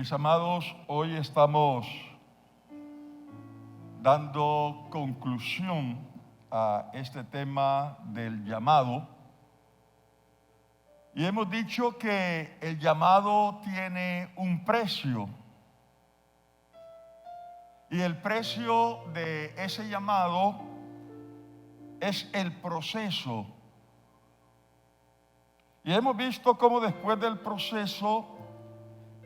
Mis amados, hoy estamos dando conclusión a este tema del llamado. Y hemos dicho que el llamado tiene un precio. Y el precio de ese llamado es el proceso. Y hemos visto cómo después del proceso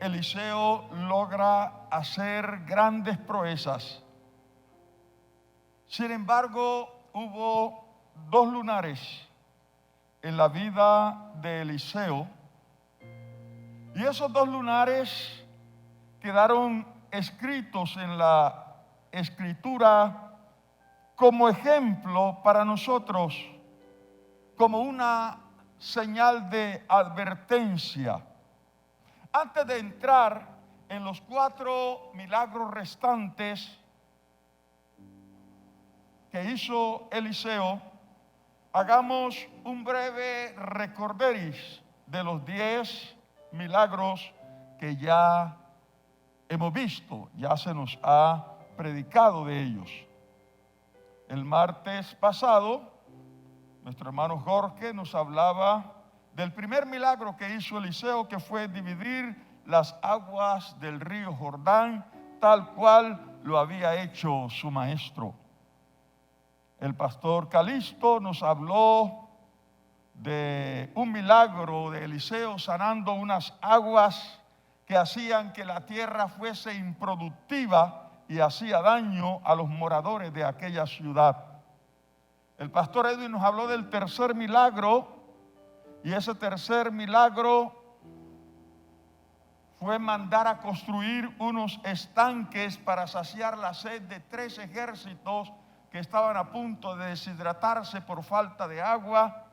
Eliseo logra hacer grandes proezas. Sin embargo, hubo dos lunares en la vida de Eliseo, y esos dos lunares quedaron escritos en la Escritura como ejemplo para nosotros, como una señal de advertencia. Antes de entrar en los 4 milagros restantes que hizo Eliseo, hagamos un breve recorderis de los 10 milagros que ya hemos visto, ya se nos ha predicado de ellos. El martes pasado, nuestro hermano Jorge nos hablaba del primer milagro que hizo Eliseo, que fue dividir las aguas del río Jordán, tal cual lo había hecho su maestro. El pastor Calixto nos habló de un milagro de Eliseo sanando unas aguas que hacían que la tierra fuese improductiva y hacía daño a los moradores de aquella ciudad. El pastor Edwin nos habló del tercer milagro, y ese tercer milagro fue mandar a construir unos estanques para saciar la sed de 3 ejércitos que estaban a punto de deshidratarse por falta de agua,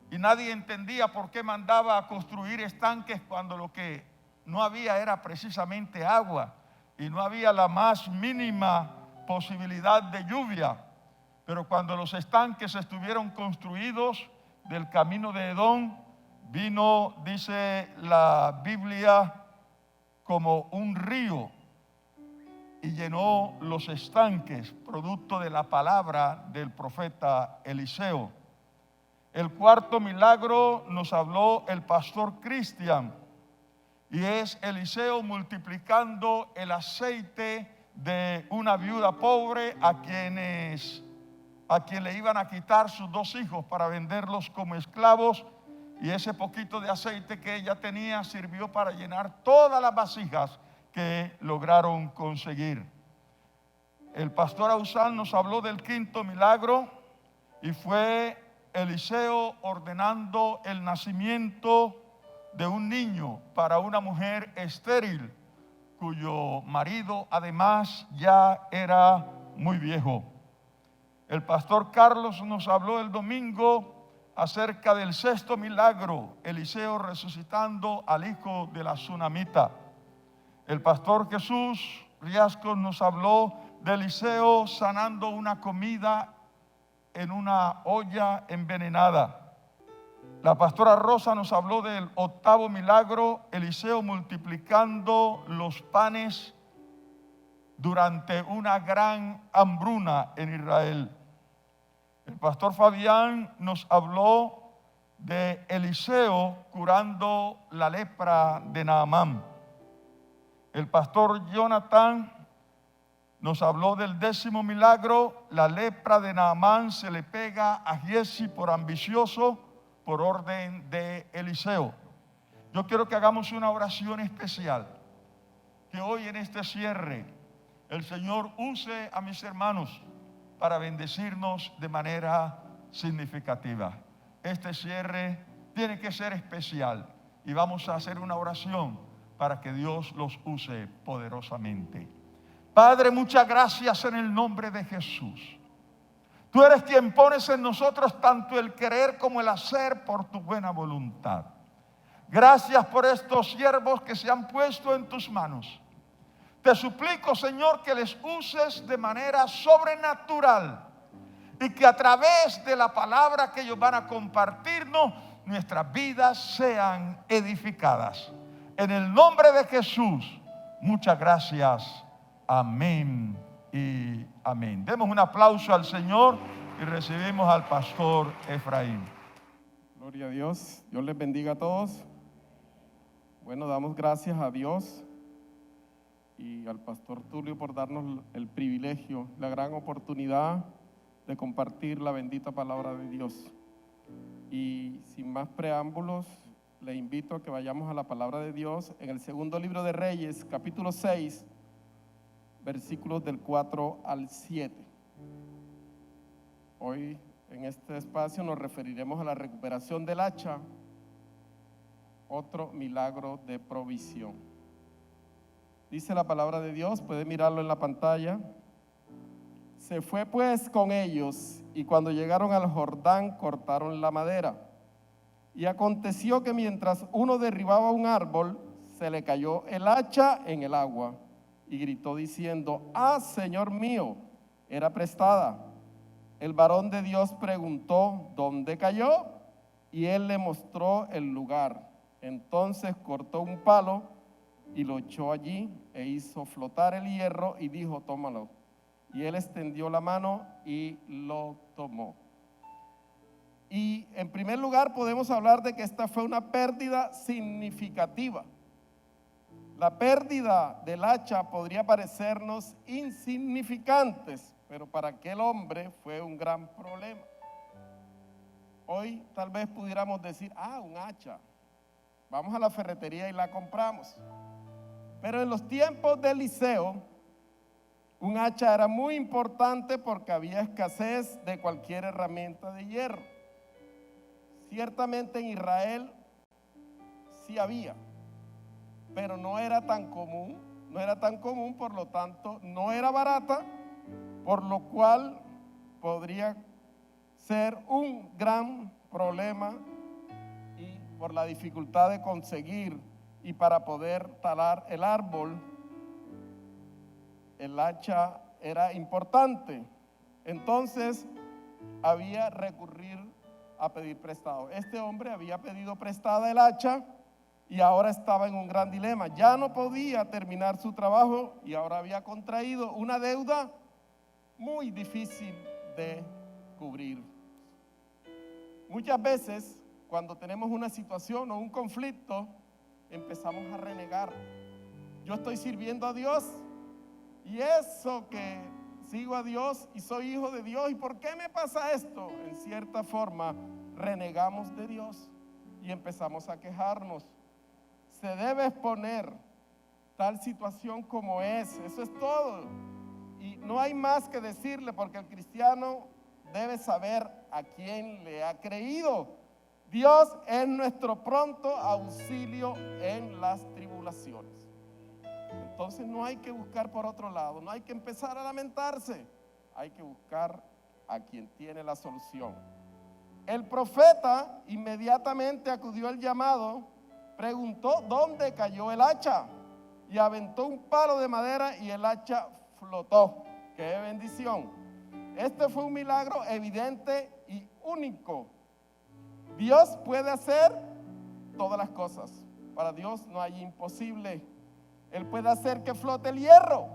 y nadie entendía por qué mandaba a construir estanques cuando lo que no había era precisamente agua y no había la más mínima posibilidad de lluvia. Pero cuando los estanques estuvieron construidos, del camino de Edom vino, dice la Biblia, como un río y llenó los estanques, producto de la palabra del profeta Eliseo. El cuarto milagro nos habló el pastor Cristian, y es Eliseo multiplicando el aceite de una viuda pobre a quien le iban a quitar sus 2 hijos para venderlos como esclavos, y ese poquito de aceite que ella tenía sirvió para llenar todas las vasijas que lograron conseguir. El pastor Ausán nos habló del quinto milagro, y fue Eliseo ordenando el nacimiento de un niño para una mujer estéril, cuyo marido además ya era muy viejo. El pastor Carlos nos habló el domingo acerca del sexto milagro, Eliseo resucitando al hijo de la tsunamita. El pastor Jesús Riascos nos habló de Eliseo sanando una comida en una olla envenenada. La pastora Rosa nos habló del octavo milagro, Eliseo multiplicando los panes durante una gran hambruna en Israel. El pastor Fabián nos habló de Eliseo curando la lepra de Naamán. El pastor Jonathan nos habló del 10º milagro, la lepra de Naamán se le pega a Giezi por ambicioso, por orden de Eliseo. Yo quiero que hagamos una oración especial, que hoy en este cierre el Señor use a mis hermanos para bendecirnos de manera significativa. Este cierre tiene que ser especial, y vamos a hacer una oración para que Dios los use poderosamente. Padre, muchas gracias en el nombre de Jesús. Tú eres quien pones en nosotros tanto el querer como el hacer por tu buena voluntad. Gracias por estos siervos que se han puesto en tus manos. Te suplico, Señor, que les uses de manera sobrenatural, y que a través de la palabra que ellos van a compartirnos, nuestras vidas sean edificadas. En el nombre de Jesús, Muchas gracias. Amén y amén. Demos un aplauso al Señor y recibimos al pastor Efraín. Gloria a Dios. Dios les bendiga a todos. Bueno, damos gracias a Dios y al pastor Tulio por darnos el privilegio, la gran oportunidad de compartir la bendita palabra de Dios. Y sin más preámbulos, le invito a que vayamos a la palabra de Dios en el segundo libro de Reyes, capítulo 6, versículos del 4 al 7. Hoy en este espacio nos referiremos a la recuperación del hacha, otro milagro de provisión. Dice la palabra de Dios, puede mirarlo en la pantalla. Se fue pues con ellos, y cuando llegaron al Jordán cortaron la madera. Y aconteció que mientras uno derribaba un árbol, se le cayó el hacha en el agua, y gritó diciendo: «Ah, Señor mío, era prestada». El varón de Dios preguntó: «¿Dónde cayó?». Y él le mostró el lugar. Entonces cortó un palo y lo echó allí e hizo flotar el hierro y dijo: «Tómalo». Y él extendió la mano y lo tomó. Y en primer lugar podemos hablar de que esta fue una pérdida significativa. La pérdida del hacha podría parecernos insignificantes, pero para aquel hombre fue un gran problema. Hoy tal vez pudiéramos decir: un hacha, vamos a la ferretería y la compramos. Pero en los tiempos de Eliseo, un hacha era muy importante porque había escasez de cualquier herramienta de hierro. Ciertamente en Israel sí había, pero no era tan común, por lo tanto no era barata, por lo cual podría ser un gran problema, y por la dificultad de conseguir y para poder talar el árbol, el hacha era importante. Entonces había recurrir a pedir prestado. Este hombre había pedido prestada el hacha y ahora estaba en un gran dilema. Ya no podía terminar su trabajo y ahora había contraído una deuda muy difícil de cubrir. Muchas veces, cuando tenemos una situación o un conflicto, empezamos a renegar. Yo estoy sirviendo a Dios, y eso que sigo a Dios y soy hijo de Dios, ¿y por qué me pasa esto? En cierta forma, renegamos de Dios y empezamos a quejarnos. Se debe exponer tal situación como es, eso es todo. Y no hay más que decirle, porque el cristiano debe saber a quién le ha creído. Dios es nuestro pronto auxilio en las tribulaciones. Entonces no hay que buscar por otro lado, no hay que empezar a lamentarse, hay que buscar a quien tiene la solución. El profeta inmediatamente acudió al llamado, preguntó dónde cayó el hacha y aventó un palo de madera y el hacha flotó. ¡Qué bendición! Este fue un milagro evidente y único. Dios puede hacer todas las cosas. Para Dios no hay imposible. Él puede hacer que flote el hierro.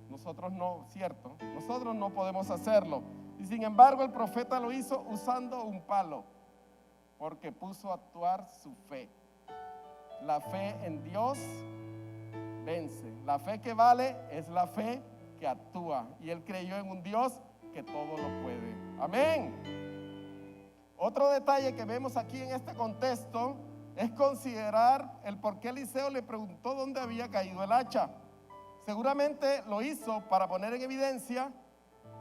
Nosotros no, ¿cierto? Nosotros no podemos hacerlo. Y sin embargo el profeta lo hizo usando un palo, porque puso a actuar su fe. La fe en Dios vence. La fe que vale es la fe que actúa. Y él creyó en un Dios que todo lo puede. Amén. Otro detalle que vemos aquí en este contexto es considerar el por qué Eliseo le preguntó dónde había caído el hacha. Seguramente lo hizo para poner en evidencia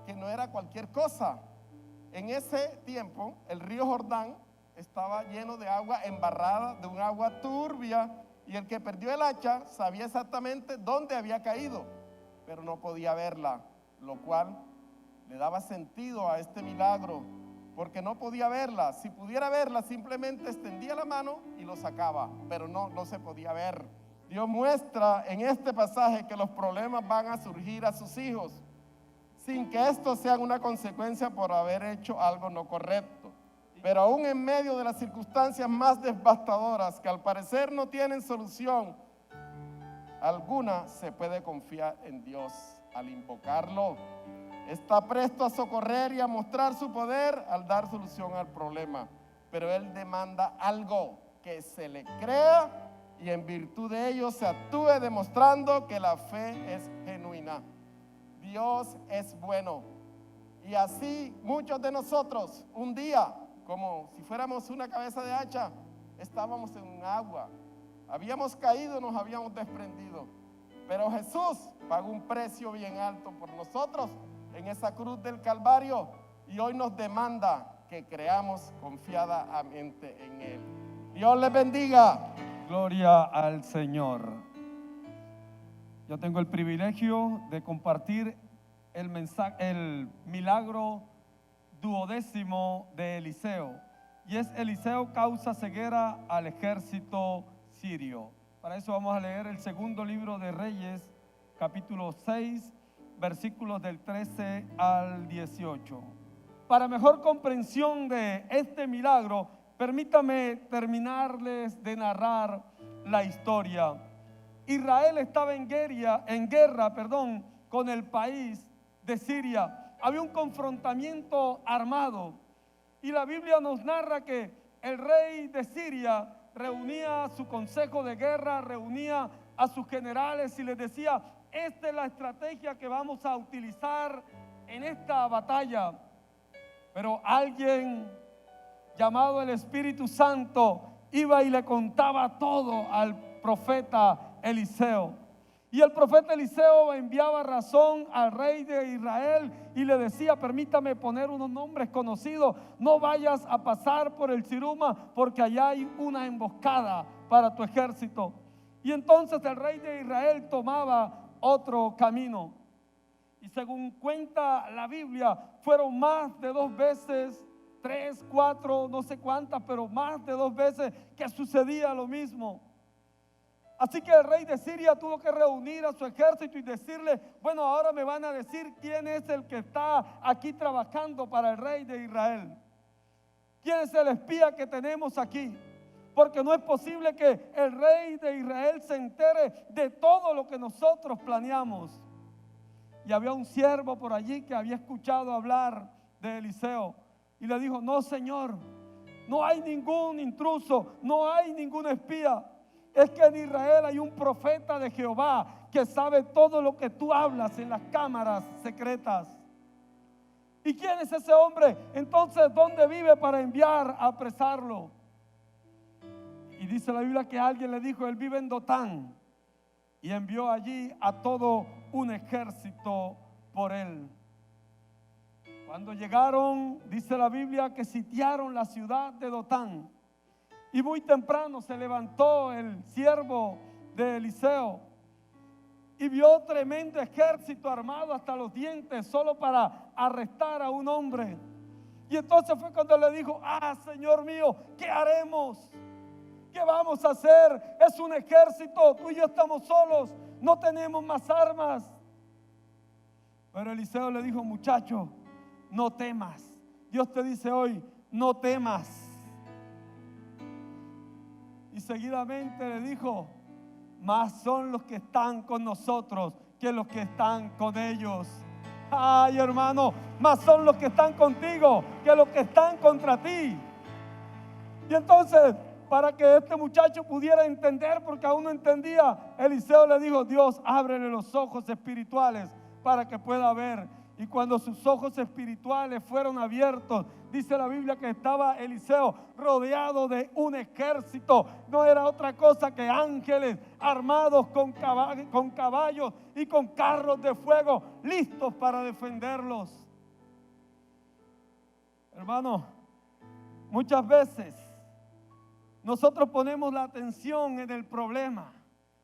que no era cualquier cosa. En ese tiempo el río Jordán estaba lleno de agua embarrada, de un agua turbia, y el que perdió el hacha sabía exactamente dónde había caído, pero no podía verla, lo cual le daba sentido a este milagro, porque no podía verla. Si pudiera verla, simplemente extendía la mano y lo sacaba, pero no se podía ver. Dios muestra en este pasaje que los problemas van a surgir a sus hijos, sin que esto sea una consecuencia por haber hecho algo no correcto. Pero aún en medio de las circunstancias más devastadoras, que al parecer no tienen solución, alguna se puede confiar en Dios al invocarlo. Está presto a socorrer y a mostrar su poder al dar solución al problema. Pero Él demanda algo, que se le crea y en virtud de ello se actúe demostrando que la fe es genuina. Dios es bueno. Y así muchos de nosotros un día, como si fuéramos una cabeza de hacha, estábamos en un agua. Habíamos caído, nos habíamos desprendido. Pero Jesús pagó un precio bien alto por nosotros en esa cruz del Calvario y hoy nos demanda que creamos confiadamente en Él. Dios les bendiga. Gloria al Señor. Yo tengo el privilegio de compartir el mensaje, el milagro duodécimo de Eliseo, y es: Eliseo causa ceguera al ejército sirio. Para eso vamos a leer el segundo libro de Reyes, capítulo 6, versículos del 13 al 18. Para mejor comprensión de este milagro, permítame terminarles de narrar la historia. Israel estaba en guerra con el país de Siria. Había un confrontamiento armado y la Biblia nos narra que el rey de Siria reunía a su consejo de guerra, reunía a sus generales y les decía: esta es la estrategia que vamos a utilizar en esta batalla. Pero alguien llamado el Espíritu Santo iba y le contaba todo al profeta Eliseo. Y el profeta Eliseo enviaba razón al rey de Israel y le decía: permítame poner unos nombres conocidos, no vayas a pasar por el Siruma porque allá hay una emboscada para tu ejército. Y entonces el rey de Israel tomaba otro camino. Y según cuenta la Biblia, fueron más de 2 veces, 3, 4, no sé cuántas, pero más de 2 veces que sucedía lo mismo. Así que el rey de Siria tuvo que reunir a su ejército y decirle: bueno, ahora me van a decir quién es el que está aquí trabajando para el rey de Israel. ¿Quién es el espía que tenemos aquí? Porque no es posible que el rey de Israel se entere de todo lo que nosotros planeamos. Y había un siervo por allí que había escuchado hablar de Eliseo y le dijo: no, señor, no hay ningún intruso, no hay ningún espía. Es que en Israel hay un profeta de Jehová que sabe todo lo que tú hablas en las cámaras secretas. ¿Y quién es ese hombre? Entonces, ¿dónde vive para enviar a apresarlo? Y dice la Biblia que alguien le dijo: él vive en Dotán. Y envió allí a todo un ejército por él. Cuando llegaron, dice la Biblia que sitiaron la ciudad de Dotán. Y muy temprano se levantó el siervo de Eliseo y vio tremendo ejército armado hasta los dientes solo para arrestar a un hombre. Y entonces fue cuando le dijo: Señor mío, ¿qué haremos? ¿Qué vamos a hacer? Es un ejército, tú y yo estamos solos, no tenemos más armas. Pero Eliseo le dijo: muchacho, no temas. Dios te dice hoy: no temas. Y seguidamente le dijo: más son los que están con nosotros que los que están con ellos. Ay, hermano, más son los que están contigo que los que están contra ti. Y entonces, para que este muchacho pudiera entender, porque aún no entendía, Eliseo le dijo: Dios, ábrele los ojos espirituales para que pueda ver. Y cuando sus ojos espirituales fueron abiertos, dice la Biblia que estaba Eliseo rodeado de un ejército. No era otra cosa que ángeles armados con caballos y con carros de fuego, listos para defenderlos. Hermano, muchas veces nosotros ponemos la atención en el problema.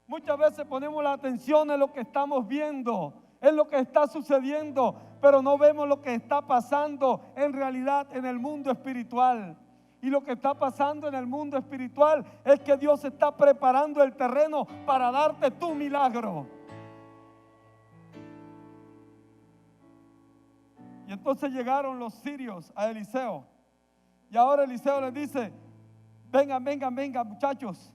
Muchas veces ponemos la atención en lo que estamos viendo, en lo que está sucediendo, pero no vemos lo que está pasando en realidad en el mundo espiritual. Y lo que está pasando en el mundo espiritual es que Dios está preparando el terreno para darte tu milagro. Y entonces llegaron los sirios a Eliseo. Y ahora Eliseo les dice: vengan muchachos,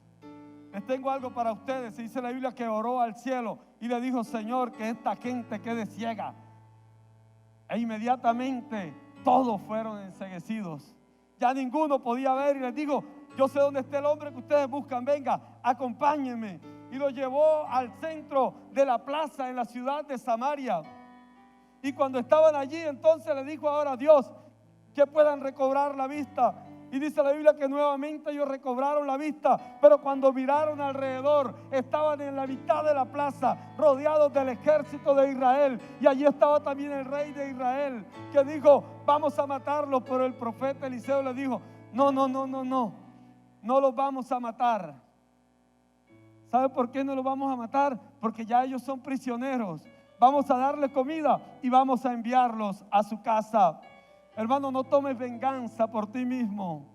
Les tengo algo para ustedes. Dice la Biblia que oró al cielo y le dijo: Señor, que esta gente quede ciega. E inmediatamente todos fueron enceguecidos. Ya ninguno podía ver, y les dijo: yo sé dónde está el hombre que ustedes buscan, venga, acompáñenme. Y lo llevó al centro de la plaza en la ciudad de Samaria. Y cuando estaban allí, entonces le dijo ahora a Dios que puedan recobrar la vista. Y dice la Biblia que nuevamente ellos recobraron la vista, pero cuando miraron alrededor, estaban en la mitad de la plaza, rodeados del ejército de Israel. Y allí estaba también el rey de Israel, que dijo: vamos a matarlos. Pero el profeta Eliseo le dijo: no los vamos a matar. ¿Sabe por qué no los vamos a matar? Porque ya ellos son prisioneros. Vamos a darles comida y vamos a enviarlos a su casa. Hermano, no tomes venganza por ti mismo,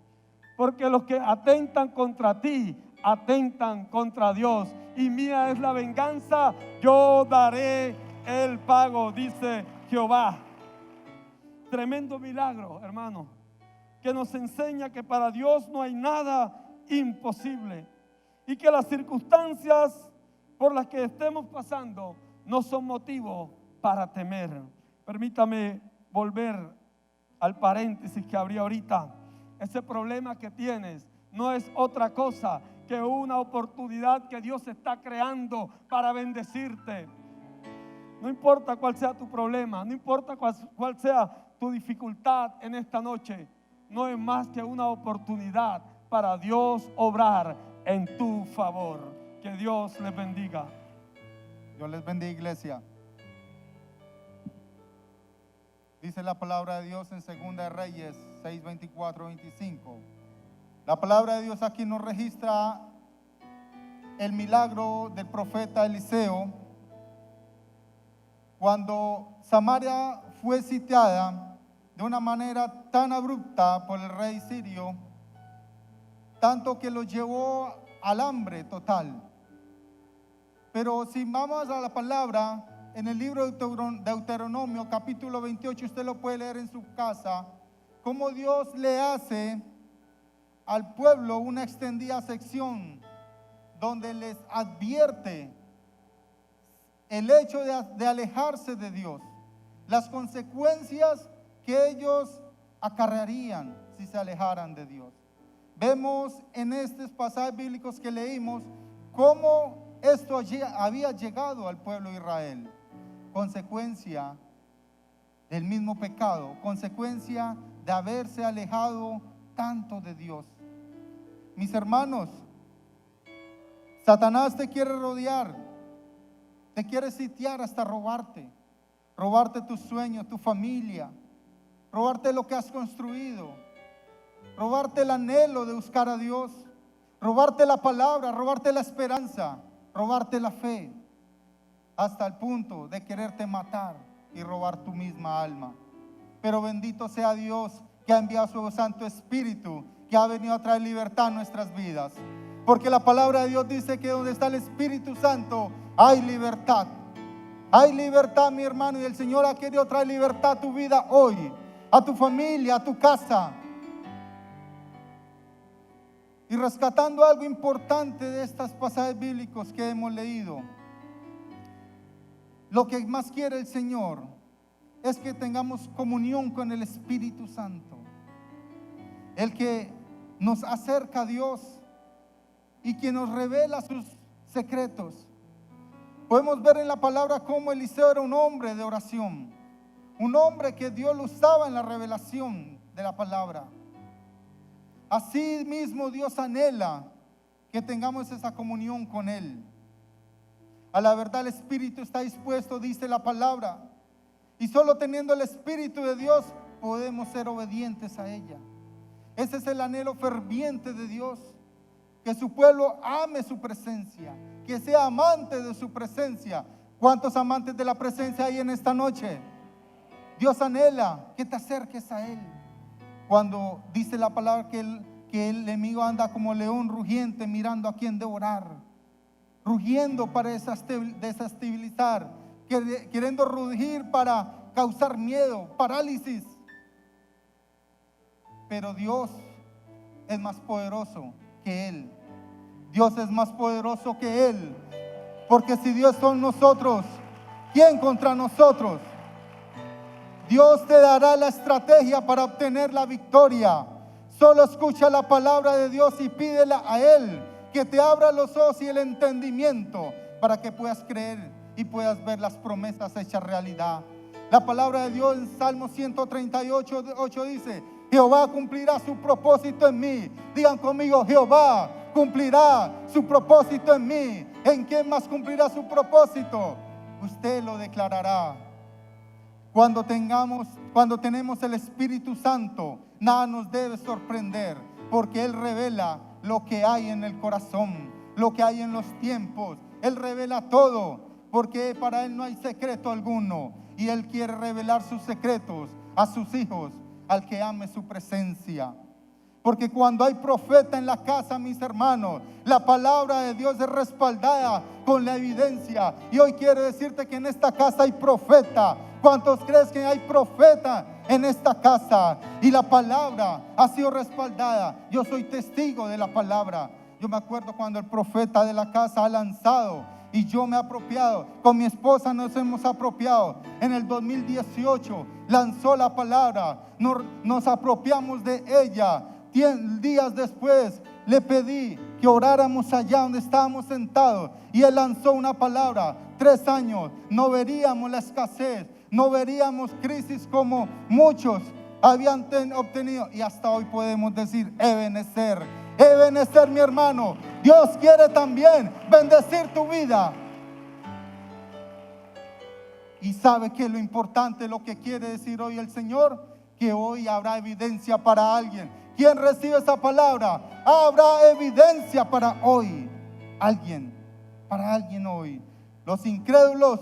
porque los que atentan contra ti, atentan contra Dios. Y mía es la venganza, yo daré el pago, dice Jehová. Tremendo milagro, hermano, que nos enseña que para Dios no hay nada imposible, y que las circunstancias por las que estemos pasando no son motivo para temer. Permítame volver al paréntesis que abrí ahorita. Ese problema que tienes no es otra cosa que una oportunidad que Dios está creando para bendecirte. No importa cuál sea tu problema, no importa cuál sea tu dificultad en esta noche, no es más que una oportunidad para Dios obrar en tu favor. Que Dios les bendiga. Dios les bendiga, iglesia. Dice la palabra de Dios en 2 de Reyes 6, 24, 25. La palabra de Dios aquí nos registra el milagro del profeta Eliseo cuando Samaria fue sitiada de una manera tan abrupta por el rey sirio, tanto que lo llevó al hambre total. Pero si vamos a la palabra, en el libro de Deuteronomio capítulo 28, usted lo puede leer en su casa, cómo Dios le hace al pueblo una extendida sección donde les advierte el hecho de alejarse de Dios, las consecuencias que ellos acarrearían si se alejaran de Dios. Vemos en estos pasajes bíblicos que leímos cómo esto había llegado al pueblo de Israel. Consecuencia del mismo pecado, consecuencia de haberse alejado tanto de Dios. Mis hermanos, Satanás te quiere rodear, te quiere sitiar hasta robarte tus sueños, tu familia, robarte lo que has construido, robarte el anhelo de buscar a Dios, robarte la palabra, robarte la esperanza, robarte la fe, hasta el punto de quererte matar y robar tu misma alma. Pero bendito sea Dios que ha enviado su Santo Espíritu, que ha venido a traer libertad a nuestras vidas. Porque la palabra de Dios dice que donde está el Espíritu Santo hay libertad. Hay libertad, mi hermano, y el Señor ha querido traer libertad a tu vida hoy, a tu familia, a tu casa. Y rescatando algo importante de estos pasajes bíblicos que hemos leído, lo que más quiere el Señor es que tengamos comunión con el Espíritu Santo, el que nos acerca a Dios y que nos revela sus secretos. Podemos ver en la palabra cómo Eliseo era un hombre de oración, un hombre que Dios lo usaba en la revelación de la palabra. Así mismo Dios anhela que tengamos esa comunión con Él. A la verdad el Espíritu está dispuesto, dice la palabra, y solo teniendo el Espíritu de Dios podemos ser obedientes a ella. Ese es el anhelo ferviente de Dios, que su pueblo ame su presencia, que sea amante de su presencia. ¿Cuántos amantes de la presencia hay en esta noche? Dios anhela que te acerques a Él. Cuando dice la palabra que el enemigo anda como león rugiente mirando a quien devorar, rugiendo para desestabilizar, queriendo rugir para causar miedo, parálisis. Pero Dios es más poderoso que Él. Dios es más poderoso que Él. Porque si Dios con nosotros, ¿quién contra nosotros? Dios te dará la estrategia para obtener la victoria. Solo escucha la palabra de Dios y pídela a Él, que te abra los ojos y el entendimiento para que puedas creer y puedas ver las promesas hechas realidad. La palabra de Dios en Salmo 138:8 dice: Jehová cumplirá su propósito en mí. Digan conmigo: Jehová cumplirá su propósito en mí. ¿En quién más cumplirá su propósito? Usted lo declarará. Cuando tenemos el Espíritu Santo, nada nos debe sorprender, porque Él revela lo que hay en el corazón, lo que hay en los tiempos. Él revela todo, porque para Él no hay secreto alguno, y Él quiere revelar sus secretos a sus hijos, al que ame su presencia. Porque cuando hay profeta en la casa, mis hermanos, la palabra de Dios es respaldada con la evidencia. Y hoy quiero decirte que en esta casa hay profeta. ¿Cuántos crees que hay profeta en esta casa? Y la palabra ha sido respaldada. Yo soy testigo de la palabra. Yo me acuerdo cuando el profeta de la casa ha lanzado y yo me he apropiado. Con mi esposa nos hemos apropiado. En el 2018 lanzó la palabra. Nos apropiamos de ella. Días después le pedí que oráramos allá donde estábamos sentados y él lanzó una palabra. 3 años no veríamos la escasez, no veríamos crisis como muchos habían obtenido, y hasta hoy podemos decir: Ebenezer, Ebenezer, mi hermano. Dios quiere también bendecir tu vida. Y sabe que lo importante, lo que quiere decir hoy el Señor, que hoy habrá evidencia para alguien. ¿Quién recibe esa palabra? Habrá evidencia para hoy. Para alguien hoy. Los incrédulos,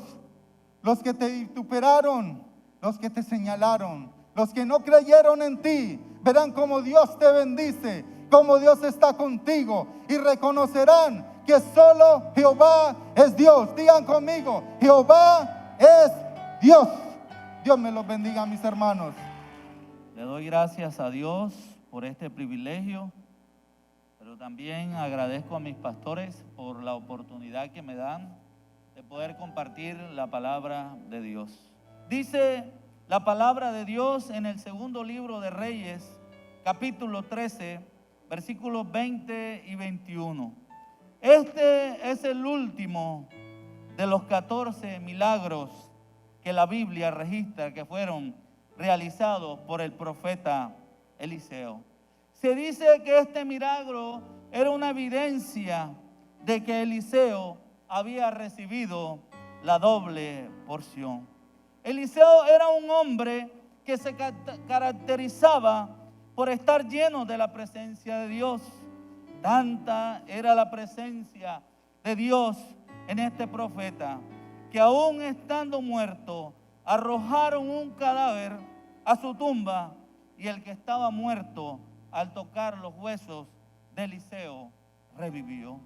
los que te vituperaron, los que te señalaron, los que no creyeron en ti, verán cómo Dios te bendice, cómo Dios está contigo, y reconocerán que solo Jehová es Dios. Digan conmigo: Jehová es Dios. Dios me los bendiga, mis hermanos. Le doy gracias a Dios por este privilegio, pero también agradezco a mis pastores por la oportunidad que me dan de poder compartir la palabra de Dios. Dice la palabra de Dios en el segundo libro de Reyes, capítulo 13, versículos 20 y 21. Este es el último de los 14 milagros que la Biblia registra que fueron realizados por el profeta Eliseo. Se dice que este milagro era una evidencia de que Eliseo había recibido la doble porción. Eliseo era un hombre que se caracterizaba por estar lleno de la presencia de Dios. Tanta era la presencia de Dios en este profeta, que aún estando muerto, arrojaron un cadáver a su tumba, y el que estaba muerto, al tocar los huesos de Eliseo, revivió.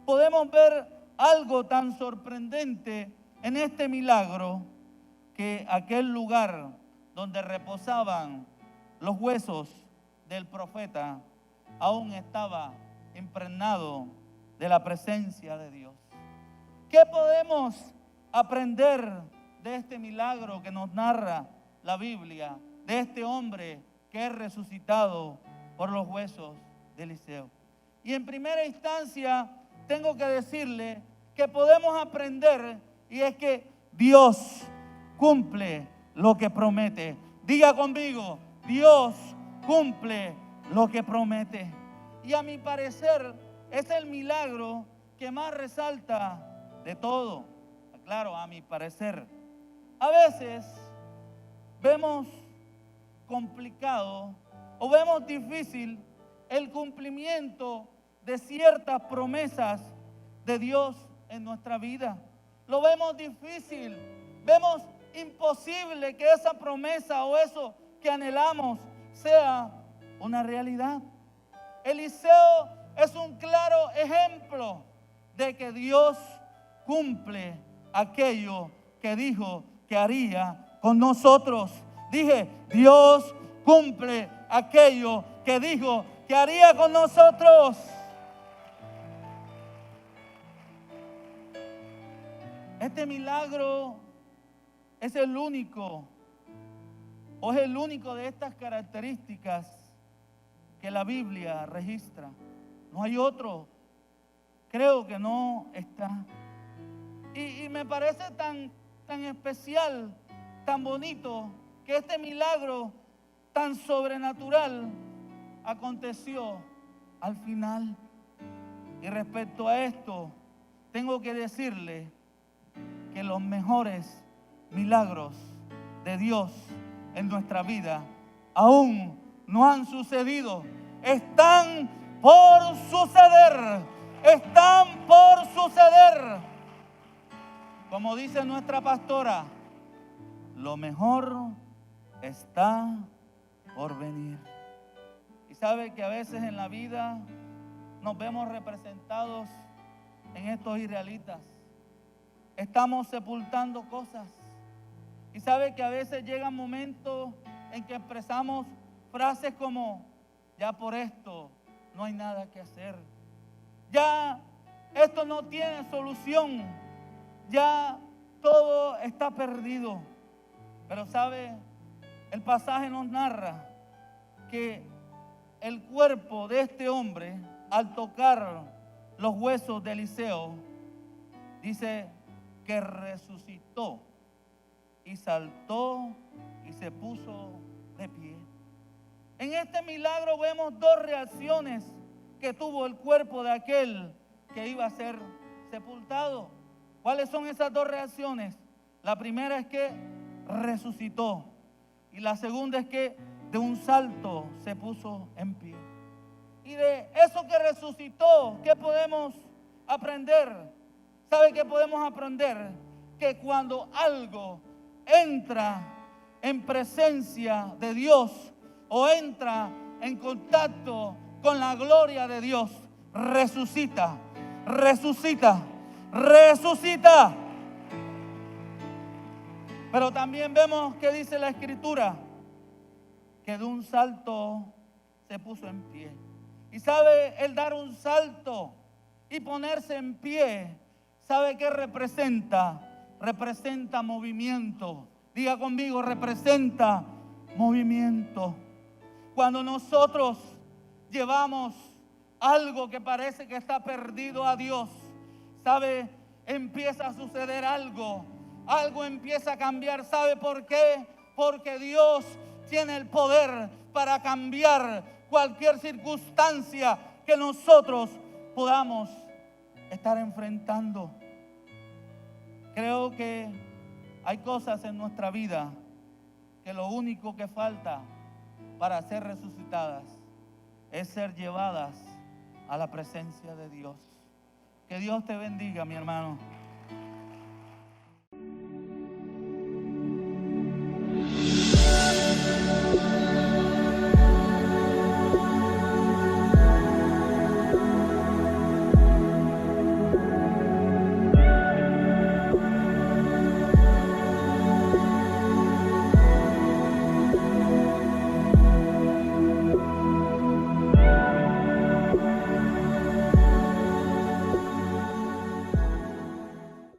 Podemos ver algo tan sorprendente en este milagro, que aquel lugar donde reposaban los huesos del profeta aún estaba impregnado de la presencia de Dios. ¿Qué podemos aprender de este milagro que nos narra la Biblia, de este hombre que es resucitado por los huesos de Eliseo? Y en primera instancia tengo que decirle que podemos aprender, y es que Dios cumple lo que promete. Diga conmigo: Dios cumple lo que promete. Y a mi parecer es el milagro que más resalta de todo. Claro, a mi parecer. A veces vemos complicado o vemos difícil el cumplimiento de ciertas promesas de Dios en nuestra vida. Lo vemos difícil, vemos imposible que esa promesa o eso que anhelamos sea una realidad. Eliseo es un claro ejemplo de que Dios cumple aquello que dijo que haría con nosotros. Dije, Dios cumple aquello que dijo que haría con nosotros. Este milagro es el único, o es el único de estas características que la Biblia registra. No hay otro. Creo que no está. Y me parece tan especial, tan bonito, que este milagro tan sobrenatural aconteció al final. Y respecto a esto, tengo que decirle que los mejores milagros de Dios en nuestra vida aún no han sucedido. Están por suceder. Están por suceder. Como dice nuestra pastora, lo mejor está por venir. Y sabe que a veces en la vida nos vemos representados en estos israelitas. Estamos sepultando cosas. Y sabe que a veces llegan momentos en que expresamos frases como: ya por esto no hay nada que hacer. Ya esto no tiene solución. Ya todo está perdido. Pero sabe, el pasaje nos narra que el cuerpo de este hombre, al tocar los huesos de Eliseo, dice que resucitó y saltó y se puso de pie. En este milagro vemos dos reacciones que tuvo el cuerpo de aquel que iba a ser sepultado. ¿Cuáles son esas dos reacciones? La primera es que resucitó y la segunda es que de un salto se puso en pie. Y de eso que resucitó, ¿qué podemos aprender? ¿Sabe qué podemos aprender? Que cuando algo entra en presencia de Dios o entra en contacto con la gloria de Dios, resucita, resucita, resucita. Pero también vemos que dice la Escritura que de un salto se puso en pie. Y sabe, el dar un salto y ponerse en pie, ¿sabe qué representa? Representa movimiento. Diga conmigo, representa movimiento. Cuando nosotros llevamos algo que parece que está perdido a Dios, ¿sabe? Empieza a suceder algo. Algo empieza a cambiar. ¿Sabe por qué? Porque Dios tiene el poder para cambiar cualquier circunstancia que nosotros podamos estar enfrentando. Creo que hay cosas en nuestra vida que lo único que falta para ser resucitadas es ser llevadas a la presencia de Dios. Que Dios te bendiga, mi hermano.